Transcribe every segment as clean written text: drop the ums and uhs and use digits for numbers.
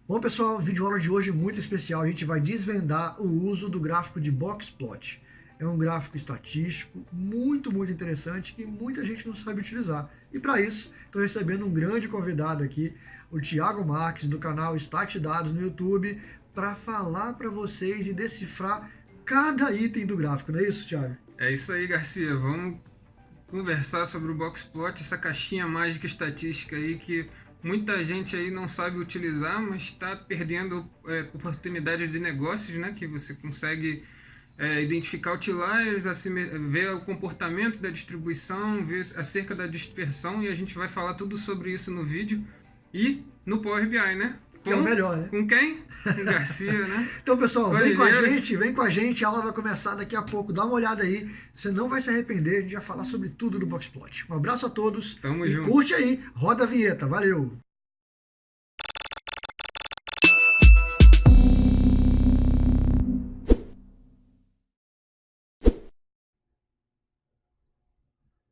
Bom, pessoal, o vídeo aula de hoje é muito especial. A gente vai desvendar o uso do gráfico de Boxplot. É um gráfico estatístico muito interessante que muita gente não sabe utilizar. E para isso, estou recebendo um grande convidado aqui, o Thiago Marques, do canal StatDados no YouTube, para falar para vocês e decifrar cada item do gráfico. Não é isso, Thiago? É isso aí, Garcia. Vamos conversar sobre o Boxplot, essa caixinha mágica estatística aí que muita gente aí não sabe utilizar, mas está perdendo oportunidade de negócios, né? Que você consegue identificar outliers, assim, ver o comportamento da distribuição, ver acerca da dispersão, e a gente vai falar tudo sobre isso no vídeo e no Power BI, né? Que é o melhor, né? Com quem? Com o Garcia, né? Então, pessoal, vem com a gente, a aula vai começar daqui a pouco. Dá uma olhada aí, você não vai se arrepender, a gente vai falar sobre tudo do Boxplot. Um abraço a todos. Tamo e junto. Curte aí, roda a vinheta, valeu!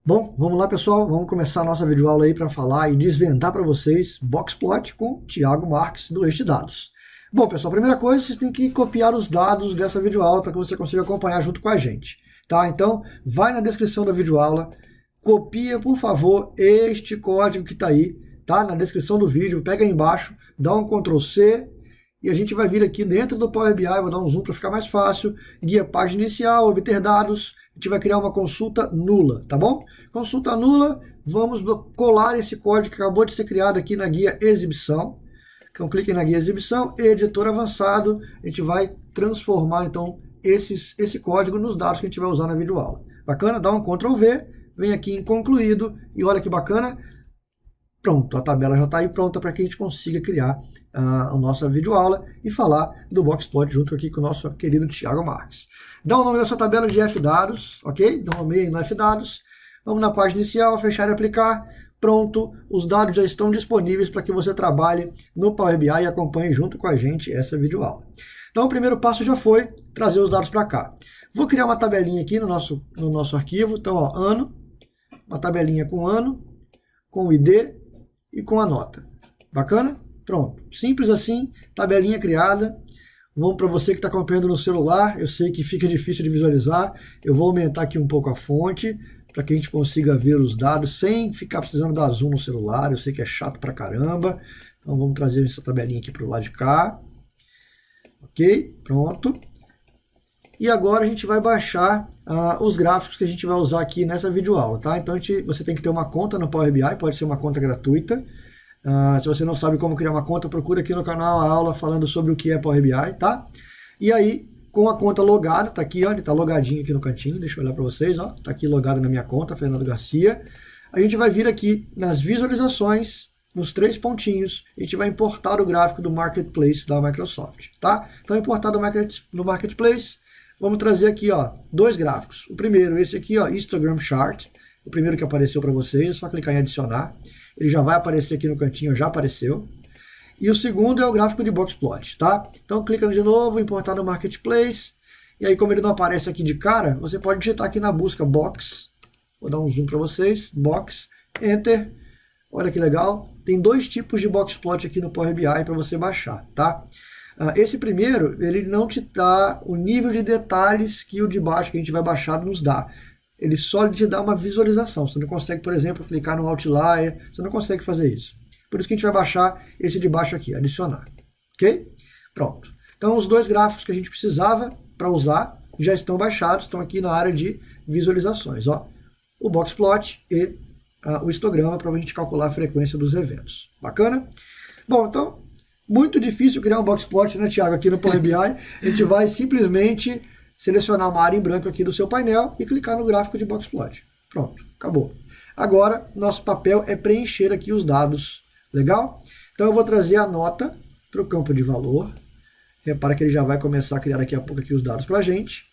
Bom, vamos lá, pessoal, vamos começar a nossa videoaula aí para falar e desvendar para vocês Boxplot com o Thiago Marques do StatDados. Bom, pessoal, primeira coisa, vocês têm que copiar os dados dessa videoaula para que você consiga acompanhar junto com a gente, tá? Então, vai na descrição da videoaula, copia, por favor, este código que está aí, tá? Na descrição do vídeo, pega aí embaixo, dá um Ctrl+C, e a gente vai vir aqui dentro do Power BI, vou dar um zoom para ficar mais fácil, guia página inicial, obter dados, a gente vai criar uma consulta nula, tá bom? Consulta nula, vamos colar esse código que acabou de ser criado aqui na guia exibição. Então clique na guia exibição, editor avançado, a gente vai transformar então esse código nos dados que a gente vai usar na videoaula. Bacana? Dá um Ctrl V, vem aqui em concluído e olha que bacana. Pronto, a tabela já está aí pronta para que a gente consiga criar a nossa videoaula e falar do Boxplot junto aqui com o nosso querido Thiago Marques. Dá o nome dessa tabela de FDados, ok? Nomeie no FDados. Vamos na página inicial, fechar e aplicar. Pronto, os dados já estão disponíveis para que você trabalhe no Power BI e acompanhe junto com a gente essa videoaula. Então o primeiro passo já foi trazer os dados para cá. Vou criar uma tabelinha aqui no nosso arquivo. Então, ó, ano, uma tabelinha com ano, com o ID e com a nota. Bacana? Pronto. Simples assim, tabelinha criada. Vamos para você que está acompanhando no celular, eu sei que fica difícil de visualizar, eu vou aumentar aqui um pouco a fonte, para que a gente consiga ver os dados sem ficar precisando dar zoom no celular, eu sei que é chato pra caramba. Então vamos trazer essa tabelinha aqui para o lado de cá. Ok? Pronto. E agora a gente vai baixar os gráficos que a gente vai usar aqui nessa videoaula, tá? Então você tem que ter uma conta no Power BI, pode ser uma conta gratuita. Se você não sabe como criar uma conta, procura aqui no canal a aula falando sobre o que é Power BI, tá? E aí, com a conta logada, tá aqui, ó, ele tá logadinho aqui no cantinho, deixa eu olhar para vocês, ó, tá aqui logado na minha conta, Fernando Garcia. A gente vai vir aqui nas visualizações, nos 3 pontinhos, a gente vai importar o gráfico do Marketplace da Microsoft, tá? Então, importar do Marketplace, vamos trazer aqui, ó, 2 gráficos. O primeiro, esse aqui, ó, Histogram Chart, o primeiro que apareceu para vocês, é só clicar em adicionar. Ele já vai aparecer aqui no cantinho, já apareceu. E o segundo é o gráfico de Boxplot, tá? Então clica de novo, importar no Marketplace. E aí, como ele não aparece aqui de cara, você pode digitar aqui na busca Box. Vou dar um zoom para vocês. Box, Enter. Olha que legal. Tem 2 tipos de Boxplot aqui no Power BI para você baixar, tá? Esse primeiro, ele não te dá o nível de detalhes que o de baixo que a gente vai baixar nos dá. Ele só te dá uma visualização. Você não consegue, por exemplo, clicar no Outlier. Você não consegue fazer isso. Por isso que a gente vai baixar esse de baixo aqui, adicionar. Ok? Pronto. Então, os 2 gráficos que a gente precisava para usar já estão baixados. Estão aqui na área de visualizações. Ó. O Boxplot e o histograma para a gente calcular a frequência dos eventos. Bacana? Bom, então, muito difícil criar um Boxplot, né, Thiago? Aqui no Power BI, a gente vai simplesmente selecionar uma área em branco aqui do seu painel e clicar no gráfico de Boxplot. Pronto, acabou. Agora, nosso papel é preencher aqui os dados. Legal? Então eu vou trazer a nota para o campo de valor. Repara que ele já vai começar a criar daqui a pouco aqui os dados para a gente.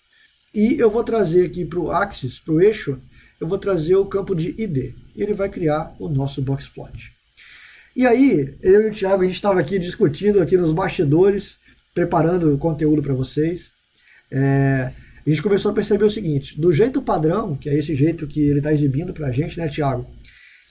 E eu vou trazer aqui para o axis, para o eixo, eu vou trazer o campo de ID. E ele vai criar o nosso Boxplot. E aí, eu e o Thiago, a gente estava aqui discutindo aqui nos bastidores, preparando o conteúdo para vocês. A gente começou a perceber o seguinte, do jeito padrão, que é esse jeito que ele está exibindo para a gente, né, Thiago?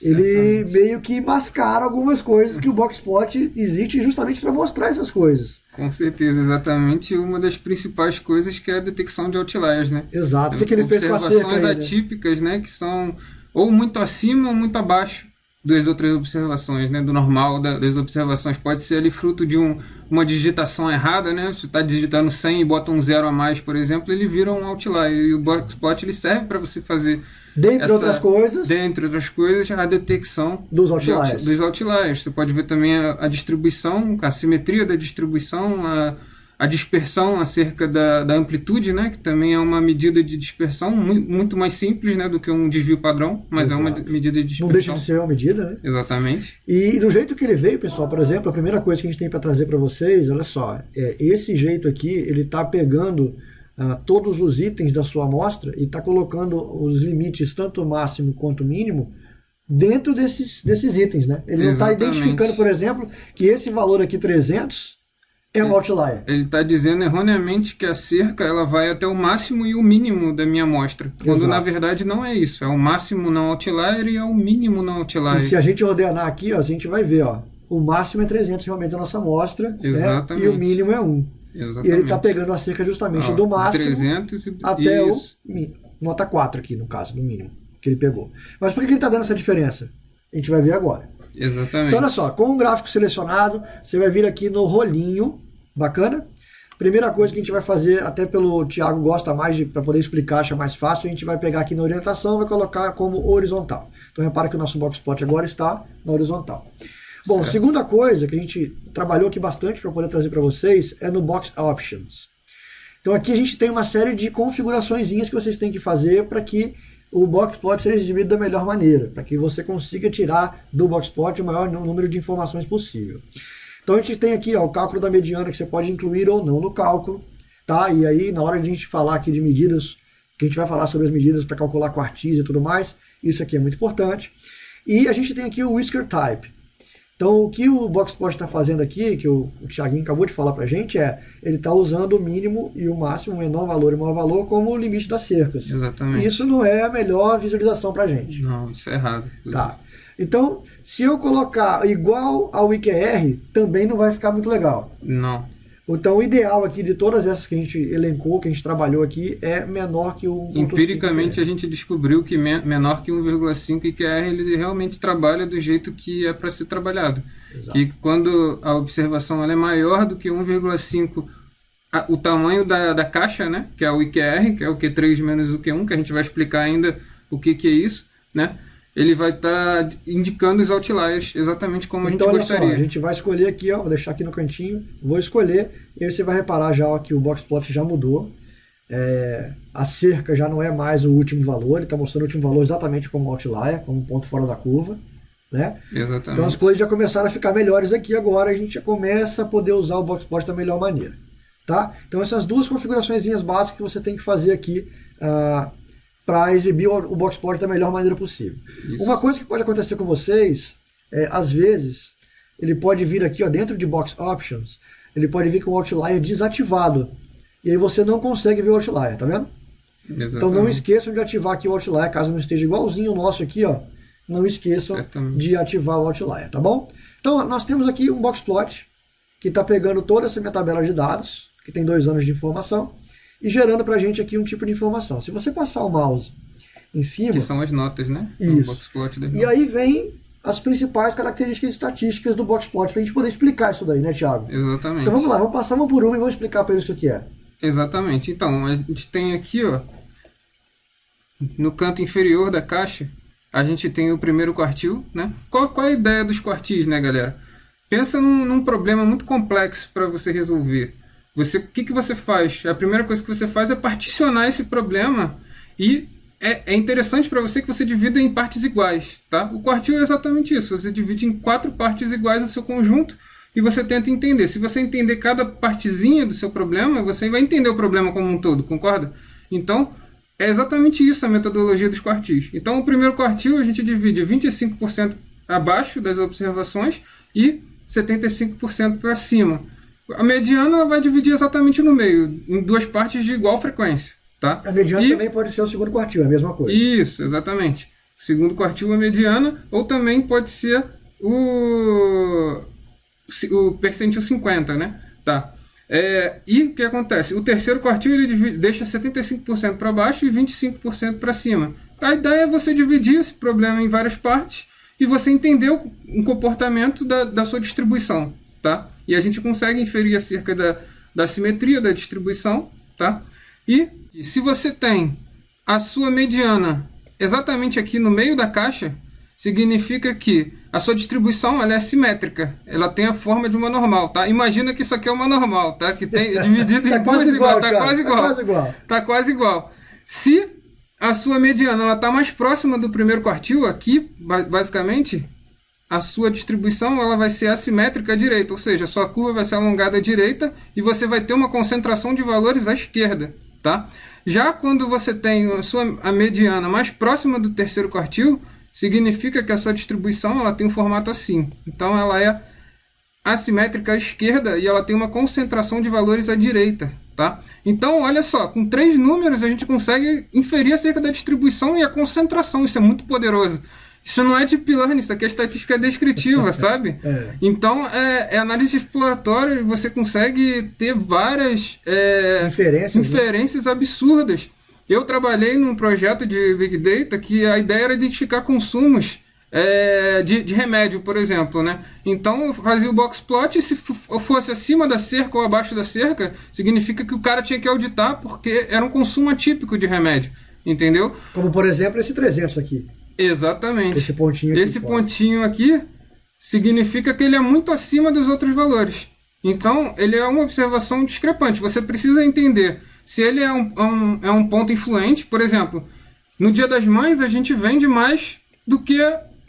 ele meio que mascara algumas coisas que o Boxplot existe justamente para mostrar essas coisas. Com certeza, exatamente uma das principais coisas que é a detecção de outliers, né? Exato. O que ele fez com a cerca observações aí, atípicas, né? Que são ou muito acima ou muito abaixo das outras observações, né? Do normal das observações. Pode ser ali fruto de uma digitação errada, né? Se você está digitando 100 e bota um 0 a mais, por exemplo, ele vira um outlier. E o Boxplot ele serve para você fazer, dentre outras coisas, a detecção dos outliers. Dos outliers. Você pode ver também a distribuição, a simetria da distribuição, a dispersão acerca da amplitude, né, que também é uma medida de dispersão muito mais simples, né, do que um desvio padrão, mas Exato. É uma medida de dispersão. Não deixa de ser uma medida, né? Exatamente. E do jeito que ele veio, pessoal, por exemplo, a primeira coisa que a gente tem para trazer para vocês, olha só, esse jeito aqui, ele está pegando todos os itens da sua amostra e está colocando os limites, tanto máximo quanto mínimo, dentro desses itens, né? Ele não está identificando, por exemplo, que esse valor aqui, 300, é um outlier. Ele está dizendo erroneamente que a cerca ela vai até o máximo e o mínimo da minha amostra, quando Exato. na verdade não é isso, é o máximo não outlier e é o mínimo não outlier. E se a gente ordenar aqui, ó, a gente vai ver, ó, o máximo é 300 realmente da nossa amostra, exatamente. E o mínimo é 1. Exatamente. E ele está pegando a cerca justamente do máximo 300 até isso. o nota 4 aqui, no caso, do mínimo que ele pegou. Mas por que ele está dando essa diferença? A gente vai ver agora. Exatamente. Então, olha só, com o gráfico selecionado, você vai vir aqui no rolinho, bacana? Primeira coisa que a gente vai fazer, até pelo Thiago gosta mais para poder explicar, acha mais fácil, a gente vai pegar aqui na orientação e vai colocar como horizontal. Então repara que o nosso Boxplot agora está na horizontal. Bom, certo. Segunda coisa que a gente trabalhou aqui bastante para poder trazer para vocês é no Box Options. Então aqui a gente tem uma série de configuraçõezinhas que vocês têm que fazer para que o Boxplot seja exibido da melhor maneira, para que você consiga tirar do Boxplot o maior número de informações possível. Então a gente tem aqui ó, o cálculo da mediana que você pode incluir ou não no cálculo, tá? E aí na hora de a gente falar aqui de medidas, que a gente vai falar sobre as medidas para calcular quartis e tudo mais, isso aqui é muito importante. E a gente tem aqui o Whisker Type. Então o que o Boxplot está fazendo aqui, que o Thiaguinho acabou de falar para a gente, ele está usando o mínimo e o máximo, o menor valor e o maior valor, como o limite das cercas. Exatamente. E isso não é a melhor visualização para a gente. Não, isso é errado. Tá. Então, se eu colocar igual ao IQR, também não vai ficar muito legal. Não. Então, o ideal aqui de todas essas que a gente elencou, que a gente trabalhou aqui, é menor que o 1.5. Empiricamente, a gente descobriu que menor que 1,5 IQR, ele realmente trabalha do jeito que é para ser trabalhado. Exato. E quando a observação ela é maior do que 1,5, o tamanho da caixa, né, que é o IQR, que é o Q3 menos o Q1, que a gente vai explicar ainda o que é isso, né? Ele vai estar indicando os outliers exatamente como a gente gostaria. Só, a gente vai escolher aqui, ó, vou deixar aqui no cantinho, vou escolher, e aí você vai reparar já ó, que o Boxplot já mudou. A cerca já não é mais o último valor, ele está mostrando o último valor exatamente como outlier, como um ponto fora da curva. Né? Exatamente. Então as coisas já começaram a ficar melhores aqui agora, a gente já começa a poder usar o Boxplot da melhor maneira. Tá? Então essas duas configurações básicas que você tem que fazer aqui para exibir o Boxplot da melhor maneira possível. Isso. Uma coisa que pode acontecer com vocês, às vezes, ele pode vir aqui ó, dentro de Box Options, ele pode vir com o outlier desativado. E aí você não consegue ver o outlier, tá vendo? Exatamente. Então não esqueçam de ativar aqui o outlier, caso não esteja igualzinho o nosso aqui, ó. Não esqueçam de ativar o outlier, tá bom? Então nós temos aqui um Boxplot que está pegando toda essa minha tabela de dados, que tem 2 anos de informação, e gerando para a gente aqui um tipo de informação. Se você passar o mouse em cima... Que são as notas, né? Isso. Boxplot e aí vem as principais características estatísticas do Boxplot, para a gente poder explicar isso daí, né, Thiago? Exatamente. Então vamos lá, vamos passar uma por uma e vamos explicar para eles o que é. Exatamente. Então, a gente tem aqui, ó, no canto inferior da caixa, a gente tem o primeiro quartil, né? Qual é a ideia dos quartis, né, galera? Pensa num problema muito complexo para você resolver. O que você faz? A primeira coisa que você faz é particionar esse problema e é interessante para você que você divida em partes iguais, tá? O quartil é exatamente isso. Você divide em 4 partes iguais o seu conjunto e você tenta entender. Se você entender cada partezinha do seu problema, você vai entender o problema como um todo, concorda? Então, é exatamente isso a metodologia dos quartis. Então, o primeiro quartil a gente divide 25% abaixo das observações e 75% para cima. A mediana ela vai dividir exatamente no meio, em 2 partes de igual frequência. Tá? A mediana também pode ser o segundo quartil, é a mesma coisa. Isso, exatamente. segundo quartil a mediana, ou também pode ser o percentil 50, né? Tá. E o que acontece? O terceiro quartil ele deixa 75% para baixo e 25% para cima. A ideia é você dividir esse problema em várias partes e você entender o comportamento da sua distribuição, tá? E a gente consegue inferir acerca da simetria da distribuição, tá? E se você tem a sua mediana exatamente aqui no meio da caixa, significa que a sua distribuição ela é simétrica, ela tem a forma de uma normal, tá? Imagina que isso aqui é uma normal, tá? Que tem dividido em duas igual, tá quase igual. Tá quase igual. Se a sua mediana ela tá mais próxima do primeiro quartil, aqui, basicamente, a sua distribuição ela vai ser assimétrica à direita, ou seja, a sua curva vai ser alongada à direita e você vai ter uma concentração de valores à esquerda, tá? Já quando você tem a mediana mais próxima do terceiro quartil, significa que a sua distribuição ela tem um formato assim. Então ela é assimétrica à esquerda e ela tem uma concentração de valores à direita, tá? Então, olha só, com 3 números a gente consegue inferir acerca da distribuição e a concentração. Isso é muito poderoso. Isso não é deep learning, isso aqui é estatística descritiva, sabe? Então, é análise exploratória e você consegue ter várias inferências absurdas. Eu trabalhei num projeto de Big Data que a ideia era identificar consumos de remédio, por exemplo, né? Então eu fazia o box plot e se fosse acima da cerca ou abaixo da cerca, significa que o cara tinha que auditar porque era um consumo atípico de remédio, entendeu? Como por exemplo esse 300 aqui. Exatamente. Esse pontinho aqui. Esse pontinho aqui significa que ele é muito acima dos outros valores. Então ele é uma observação discrepante. Você precisa entender se ele é um ponto influente. Por exemplo, no Dia das Mães a gente vende mais do que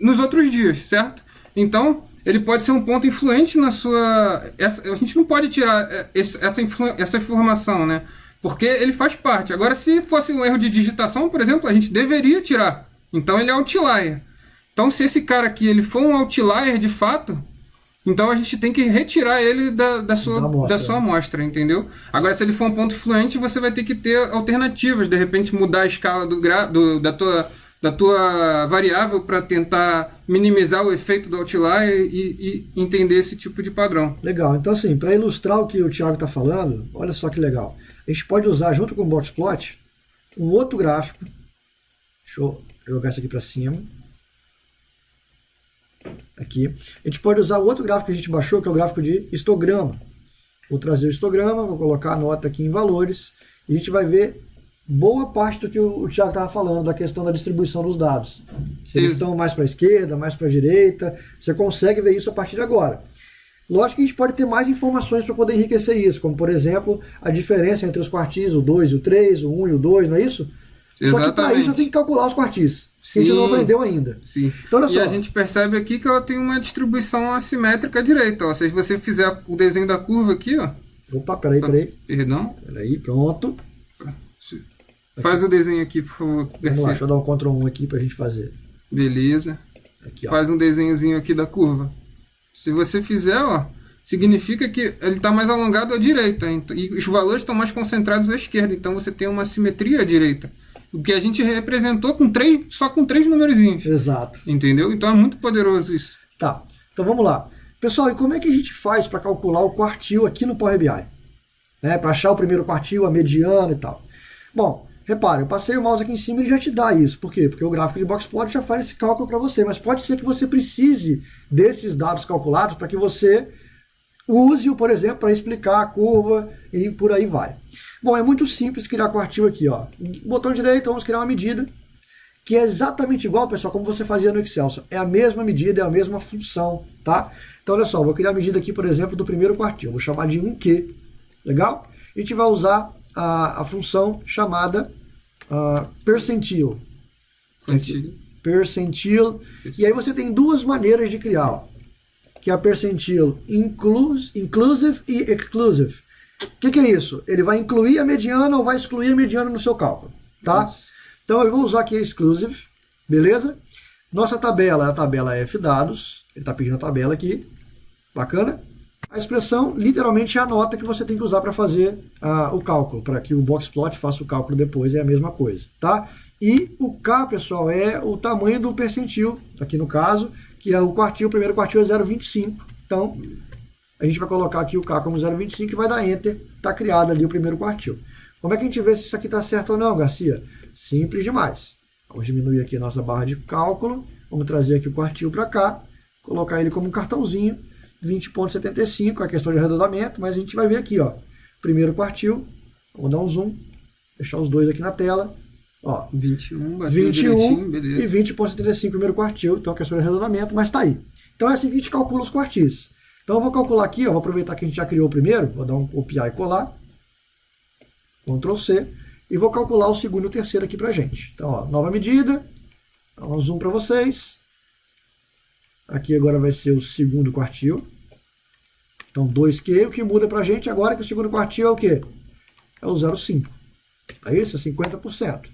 nos outros dias, certo? Então, ele pode ser um ponto influente na sua... a gente não pode tirar essa informação, né? Porque ele faz parte. Agora, se fosse um erro de digitação, por exemplo, a gente deveria tirar. Então, ele é outlier. Então, se esse cara aqui ele for um outlier de fato, então a gente tem que retirar ele da sua amostra, entendeu? Agora, se ele for um ponto influente, você vai ter que ter alternativas. De repente, mudar a escala da tua variável para tentar minimizar o efeito do outlier e entender esse tipo de padrão. Legal. Então, assim, para ilustrar o que o Thiago está falando, olha só que legal. A gente pode usar, junto com o Boxplot, um outro gráfico. Deixa eu jogar isso aqui para cima. Aqui. A gente pode usar o outro gráfico que a gente baixou, que é o gráfico de histograma. Vou trazer o histograma, vou colocar a nota aqui em valores, e a gente vai ver boa parte do que o Thiago estava falando, da questão da distribuição dos dados. Se eles estão mais para a esquerda, mais para a direita, você consegue ver isso a partir de agora. Lógico que a gente pode ter mais informações para poder enriquecer isso, como, por exemplo, a diferença entre os quartis, o 2 e o 3, o 1 e o 2, não é isso? Exatamente. Só que para isso eu tenho que calcular os quartis. Sim, a gente não aprendeu ainda. Sim. Então, olha só. E a gente percebe aqui que ela tem uma distribuição assimétrica à direita. Ó. Se você fizer o desenho da curva aqui, ó. Opa, peraí. Perdão. Peraí, pronto. Faz o desenho aqui, por favor. Vamos lá, deixa eu dar um Ctrl 1 aqui pra gente fazer. Beleza. Aqui, ó. Faz um desenhozinho aqui da curva. Se você fizer, ó, significa que ele está mais alongado à direita. E os valores estão mais concentrados à esquerda. Então você tem uma simetria à direita. O que a gente representou só com 3 numerozinhos. Exato. Entendeu? Então é muito poderoso isso. Tá, então vamos lá. Pessoal, e como é que a gente faz para calcular o quartil aqui no Power BI? Para achar o primeiro quartil, a mediana e tal. Bom, repare, eu passei o mouse aqui em cima e ele já te dá isso. Por quê? Porque o gráfico de Boxplot já faz esse cálculo para você. Mas pode ser que você precise desses dados calculados para que você use-o, por exemplo, para explicar a curva e por aí vai. Bom, é muito simples criar quartil aqui, ó. Botão direito, vamos criar uma medida que é exatamente igual, pessoal, como você fazia no Excel. É a mesma medida, é a mesma função, tá? Então, olha só, vou criar a medida aqui, por exemplo, do primeiro quartil. Vou chamar de 1Q, legal? E a gente vai usar a função chamada percentil. Percentil. E aí você tem 2 maneiras de criar, ó, que é a percentil inclusive e exclusive. O que é isso? Ele vai incluir a mediana ou vai excluir a mediana no seu cálculo, tá? Nossa. Então eu vou usar aqui a exclusive, beleza? Nossa tabela é a tabela fdados, ele está pedindo a tabela aqui, bacana? A expressão literalmente é a nota que você tem que usar para fazer o cálculo, para que o Boxplot faça o cálculo depois, é a mesma coisa, tá? E o K, pessoal, é o tamanho do percentil, aqui no caso, que é o quartil, o primeiro quartil é 0,25. Então, a gente vai colocar aqui o K como 0,25 e vai dar Enter, está criado ali o primeiro quartil. Como é que a gente vê se isso aqui está certo ou não, Garcia? Simples demais. Vamos diminuir aqui a nossa barra de cálculo, vamos trazer aqui o quartil para cá, colocar ele como um cartãozinho, 20,75, é questão de arredondamento, mas a gente vai ver aqui, ó, primeiro quartil, vamos dar um zoom, deixar os dois aqui na tela, ó, 21 e 20,75 primeiro quartil, então é questão de arredondamento, mas está aí. Então é assim que a gente calcula os quartis. Então eu vou calcular aqui, ó, vou aproveitar que a gente já criou o primeiro, vou dar um copiar e colar, Ctrl C, e vou calcular o segundo e o terceiro aqui pra gente. Então, ó, nova medida, dá um zoom para vocês. Aqui agora vai ser o segundo quartil. Então 2Q, o que muda pra gente agora é que o segundo quartil é o quê? É o 0,5. É isso? É 50%.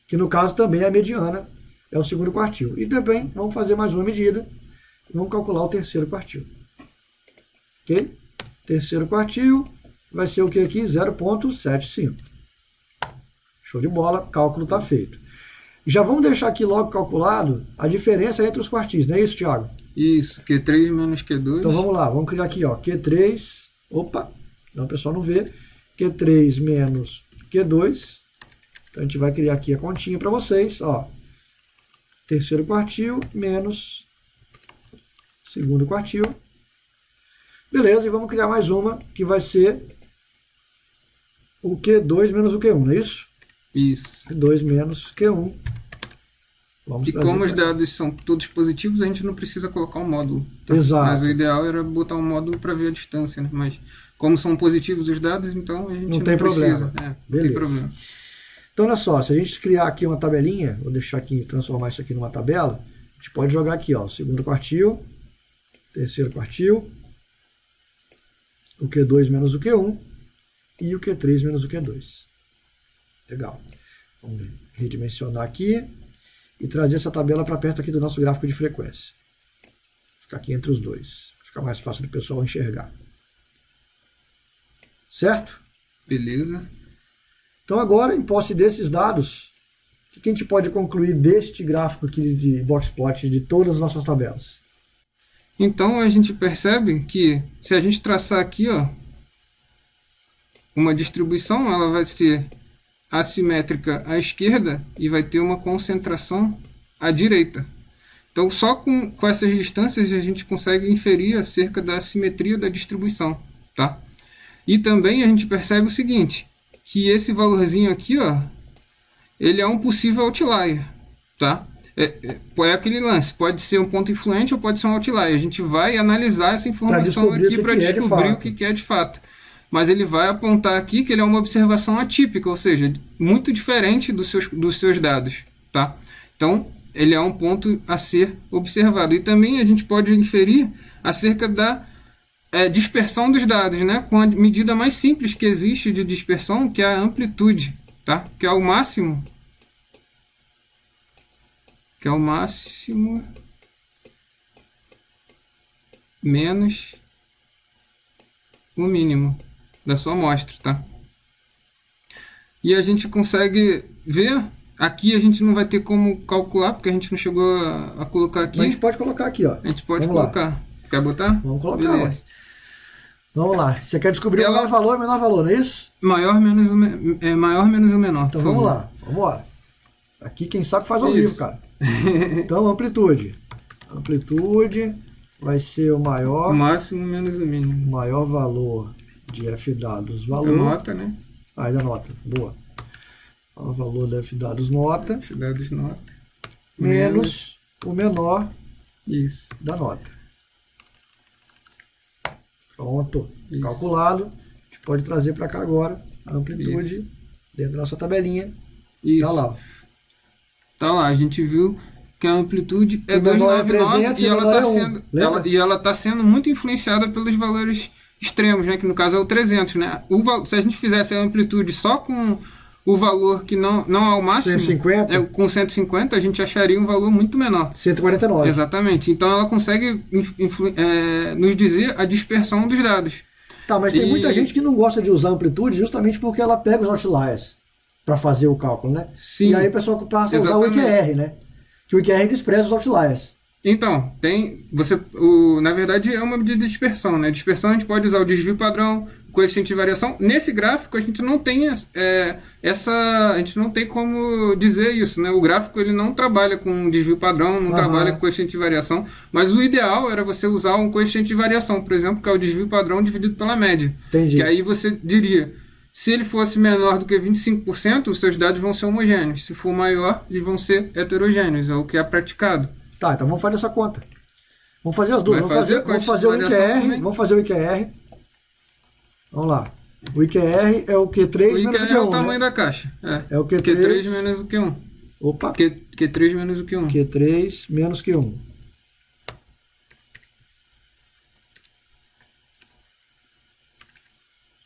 Que no caso também é a mediana, é o segundo quartil. E também vamos fazer mais uma medida. Vamos calcular o terceiro quartil. Ok? Terceiro quartil vai ser o que aqui? 0,75. Show de bola, cálculo está feito. Já vamos deixar aqui logo calculado a diferença entre os quartis, não é isso, Thiago? Isso, Q3 menos Q2. Então vamos lá, vamos criar aqui, ó, Q3, opa, não, o pessoal não vê, Q3 menos Q2, então a gente vai criar aqui a continha para vocês, ó, terceiro quartil menos segundo quartil, beleza, e vamos criar mais uma, que vai ser o Q2 menos o Q1, não é isso? Isso. Q2 menos Q1. E como os dados são todos positivos, a gente não precisa colocar um módulo. Tá? Exato. Mas o ideal era botar um módulo para ver a distância, né? Mas como são positivos os dados, então a gente não tem precisa. Problema. Não tem problema. Então olha só, se a gente criar aqui uma tabelinha, vou deixar aqui, transformar isso aqui numa tabela, a gente pode jogar aqui, ó, segundo quartil, terceiro quartil, o Q2 menos o Q1 e o Q3 menos o Q2. Legal. Vamos redimensionar aqui e trazer essa tabela para perto aqui do nosso gráfico de frequência. Ficar aqui entre os dois. Fica mais fácil do pessoal enxergar. Certo? Beleza. Então agora, em posse desses dados, o que a gente pode concluir deste gráfico aqui de boxplot de todas as nossas tabelas? Então a gente percebe que se a gente traçar aqui, ó, uma distribuição, ela vai ser assimétrica à esquerda e vai ter uma concentração à direita. Então só com essas distâncias a gente consegue inferir acerca da assimetria da distribuição, tá? E também a gente percebe o seguinte, que esse valorzinho aqui, ó, ele é um possível outlier, tá? É aquele lance, pode ser um ponto influente ou pode ser um outlier. A gente vai analisar essa informação aqui para descobrir o que é de fato. Mas ele vai apontar aqui que ele é uma observação atípica, ou seja, muito diferente dos seus dados, tá? Então, ele é um ponto a ser observado. E também a gente pode inferir acerca da dispersão dos dados, né? Com a medida mais simples que existe de dispersão, que é a amplitude, tá? Que é o máximo menos o mínimo da sua amostra, tá? E a gente consegue ver, aqui a gente não vai ter como calcular, porque a gente não chegou a colocar aqui. Mas a gente pode colocar aqui, ó. A gente pode colocar. Lá. Quer botar? Vamos colocar, ó. Vamos lá. Você quer descobrir o maior valor e menor valor, não é isso? Maior menos o menor. Então vamos lá, vamos embora. Aqui quem sabe faz ao vivo, cara. Então amplitude. Amplitude vai ser o maior. O máximo menos o mínimo. Maior valor de f dados valor. Da nota, né? Ah, é da nota. Boa. O valor da f dados nota. F dados nota. Menos o menor isso. Da nota. Pronto. Isso. Calculado. A gente pode trazer para cá agora a amplitude isso. Dentro da nossa tabelinha. Isso. Tá lá. Tá lá. A gente viu que a amplitude é 299 e ela está sendo muito influenciada pelos valores extremos, né? Que no caso é o 300, né? Se a gente fizesse a amplitude só com o valor que não é o máximo, 150? Com 150, a gente acharia um valor muito menor. 149. Exatamente. Então ela consegue nos dizer a dispersão dos dados. Tá, mas tem muita gente que não gosta de usar amplitude justamente porque ela pega os outliers. para fazer o cálculo, né? Sim. E aí o pessoal passa a usar o IQR, né? Que o IQR despreza os outliers. Então, na verdade é uma medida de dispersão, né? Dispersão a gente pode usar o desvio padrão, coeficiente de variação. Nesse gráfico a gente não tem a gente não tem como dizer isso, né? O gráfico ele não trabalha com desvio padrão, não trabalha com coeficiente de variação, mas o ideal era você usar um coeficiente de variação, por exemplo, que é o desvio padrão dividido pela média. Entendi. Que aí você diria, se ele fosse menor do que 25%, os seus dados vão ser homogêneos. Se for maior, eles vão ser heterogêneos, é o que é praticado. Tá, então vamos fazer essa conta. Vamos fazer as duas. Vamos fazer o IQR. Também? Vamos fazer o IQR. Vamos lá. O IQR é o Q3 menos o Q1, é o tamanho da caixa. É o Q3. Q3 menos o Q1. Opa. Q3 menos o Q1. Q3 menos Q1.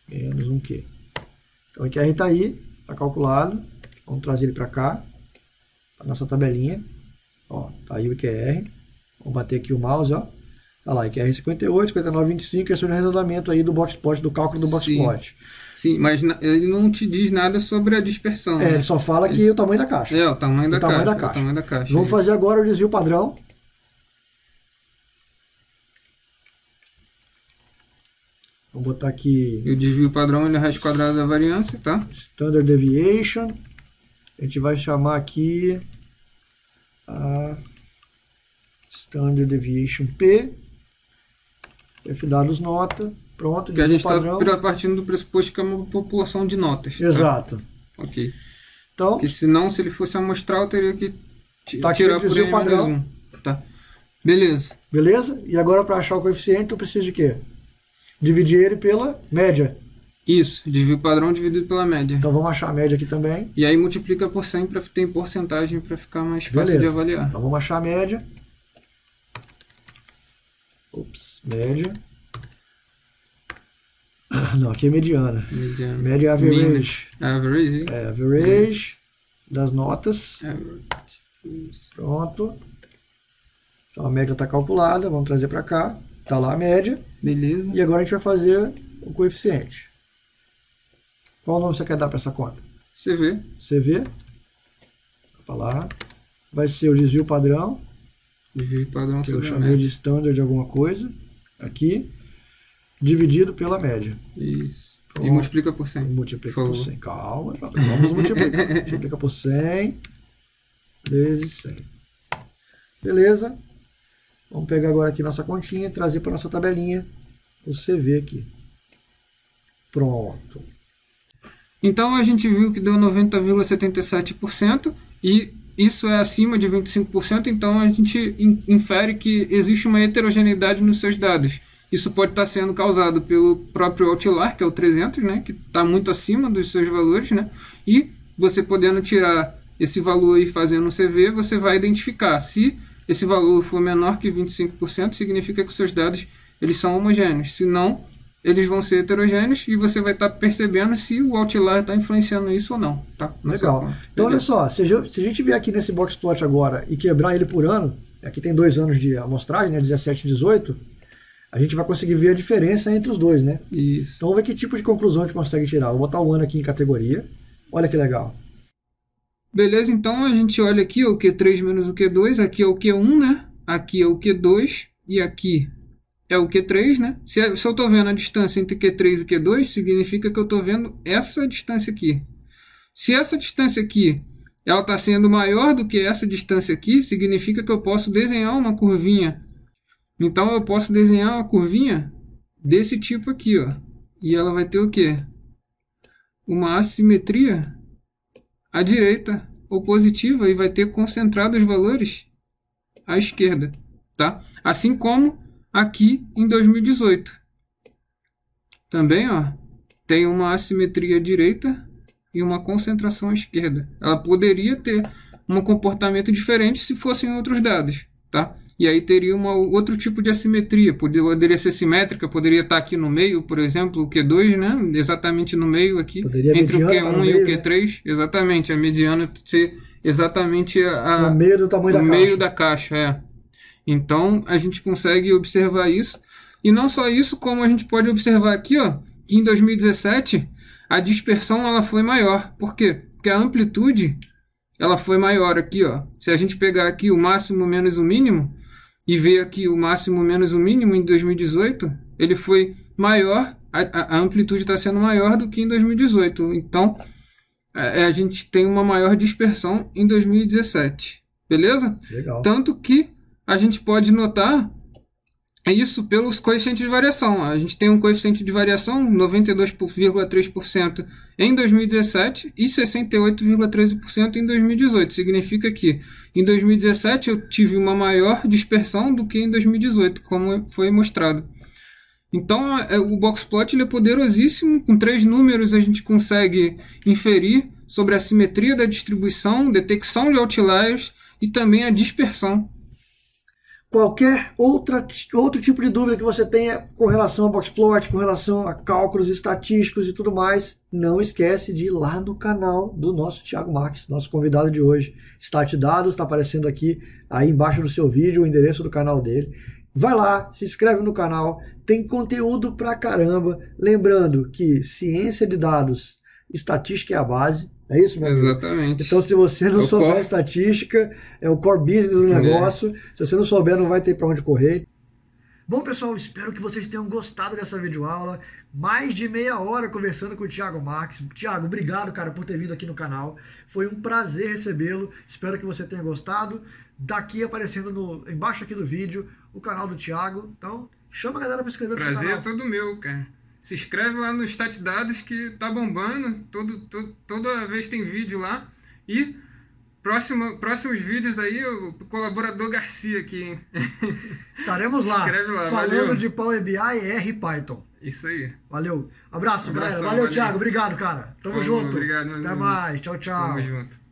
Menos um Q. Então o IQR está aí, está calculado. Vamos trazer ele para cá, para nossa tabelinha. Ó, tá aí o IQR. Vamos bater aqui o mouse, ó. Tá lá, IQR 58, 59, 25. Esse é o arredondamento aí do boxplot, do cálculo do boxplot. Sim, mas ele não te diz nada sobre a dispersão. Né? Ele só fala que o tamanho da caixa. O tamanho da caixa. Vamos fazer agora o desvio padrão. Vamos botar aqui... E o desvio padrão ele é a raiz quadrada da variância, tá? Standard Deviation. A gente vai chamar aqui... a Standard Deviation P, F dados nota, pronto. Que a gente está partindo do pressuposto que é uma população de notas. Exato. Tá? Ok. Então, porque senão, se ele fosse amostral, eu teria que tá tirar por N padrão. Tá. Beleza. Beleza? E agora para achar o coeficiente, eu preciso de quê? Dividir ele pela média. Isso, desvio padrão dividido pela média. Então vamos achar a média aqui também. E aí multiplica por 100 para ter porcentagem para ficar mais fácil de avaliar. Então vamos achar a média. Ops, média. Não, aqui é mediana. Média é average. Average. É, average das notas. Average. Pronto. Então a média está calculada, vamos trazer para cá. Está lá a média. Beleza. E agora a gente vai fazer o coeficiente. Qual nome você quer dar para essa conta? CV. CV. Para lá. Vai ser o desvio padrão. Desvio padrão que eu chamei de standard de alguma coisa. Aqui. Dividido pela média. Isso. Pronto. E multiplica por 100. Multiplica por 100. Calma. Vamos multiplicar. Multiplica por 100. Vezes 100. Beleza. Vamos pegar agora aqui nossa continha e trazer para nossa tabelinha o CV aqui. Pronto. Então a gente viu que deu 90,77% e isso é acima de 25%, então a gente infere que existe uma heterogeneidade nos seus dados. Isso pode estar sendo causado pelo próprio outlier, que é o 300, né, que está muito acima dos seus valores, né, e você podendo tirar esse valor e fazendo um CV, você vai identificar. Se esse valor for menor que 25%, significa que os seus dados eles são homogêneos. Se não, eles vão ser heterogêneos e você vai estar percebendo se o outlier está influenciando isso ou não. Tá? Legal. Então, olha só, se a gente vier aqui nesse boxplot agora e quebrar ele por ano, aqui tem 2 anos de amostragem, né, 17 e 18, a gente vai conseguir ver a diferença entre os dois, né? Isso. Então, vamos ver que tipo de conclusão a gente consegue tirar. Vou botar o ano aqui em categoria. Olha que legal. Beleza, então a gente olha aqui o Q3 menos o Q2, aqui é o Q1, né? Aqui é o Q2 e aqui é o Q3, né? Se eu estou vendo a distância entre Q3 e Q2, significa que eu estou vendo essa distância aqui. Se essa distância aqui ela está sendo maior do que essa distância aqui, significa que eu posso desenhar uma curvinha. Então eu posso desenhar uma curvinha desse tipo aqui, ó. E ela vai ter o quê? Uma assimetria à direita ou positiva e vai ter concentrado os valores à esquerda, tá? Assim como aqui em 2018. Também, ó, tem uma assimetria à direita e uma concentração à esquerda. Ela poderia ter um comportamento diferente se fossem outros dados, tá? E aí teria outro tipo de assimetria, poderia ser simétrica, poderia estar aqui no meio, por exemplo, o Q2, né? Exatamente no meio aqui, entre o Q1 e o Q3, né? Exatamente, a mediana ser exatamente no meio do tamanho no meio da caixa, é. Então a gente consegue observar isso, e não só isso, como a gente pode observar aqui, ó, que em 2017 a dispersão ela foi maior. Por quê? porque a amplitude ela foi maior aqui, ó. Se a gente pegar aqui o máximo menos o mínimo e ver aqui o máximo menos o mínimo em 2018, ele foi maior, a amplitude está sendo maior do que em 2018. Então, a gente tem uma maior dispersão em 2017. Beleza? Legal. Tanto que a gente pode notar isso pelos coeficientes de variação. A gente tem um coeficiente de variação 92,3% em 2017 e 68,13% em 2018. Significa que em 2017 eu tive uma maior dispersão do que em 2018, como foi mostrado. Então o Boxplot ele é poderosíssimo. Com 3 números a gente consegue inferir sobre a simetria da distribuição, detecção de outliers e também a dispersão. Qualquer outro tipo de dúvida que você tenha com relação ao Boxplot, com relação a cálculos estatísticos e tudo mais, não esquece de ir lá no canal do nosso Thiago Marques, nosso convidado de hoje. Statdados, está aparecendo aqui aí embaixo do seu vídeo o endereço do canal dele. Vai lá, se inscreve no canal, tem conteúdo pra caramba. Lembrando que ciência de dados, estatística é a base. É isso, meu amigo? Exatamente. Então, se você não souber estatística, é o core business do negócio. Se você não souber, não vai ter para onde correr. Bom, pessoal, espero que vocês tenham gostado dessa videoaula. Mais de meia hora conversando com o Thiago Marques. Thiago, obrigado, cara, por ter vindo aqui no canal. Foi um prazer recebê-lo. Espero que você tenha gostado. Daqui aparecendo embaixo aqui do vídeo o canal do Thiago. Então, chama a galera para inscrever no seu canal. Prazer é todo meu, cara. Se inscreve lá no Statdados que tá bombando, toda vez tem vídeo lá. E próximos vídeos aí, o colaborador Garcia aqui, hein? Estaremos lá, lá, falando valeu. De Power BI e R Python. Isso aí. Valeu. Abraço, galera. Abração, valeu, Thiago. Obrigado, cara. Tamo junto. Obrigado. Até mais. Tchau, tchau. Tamo junto.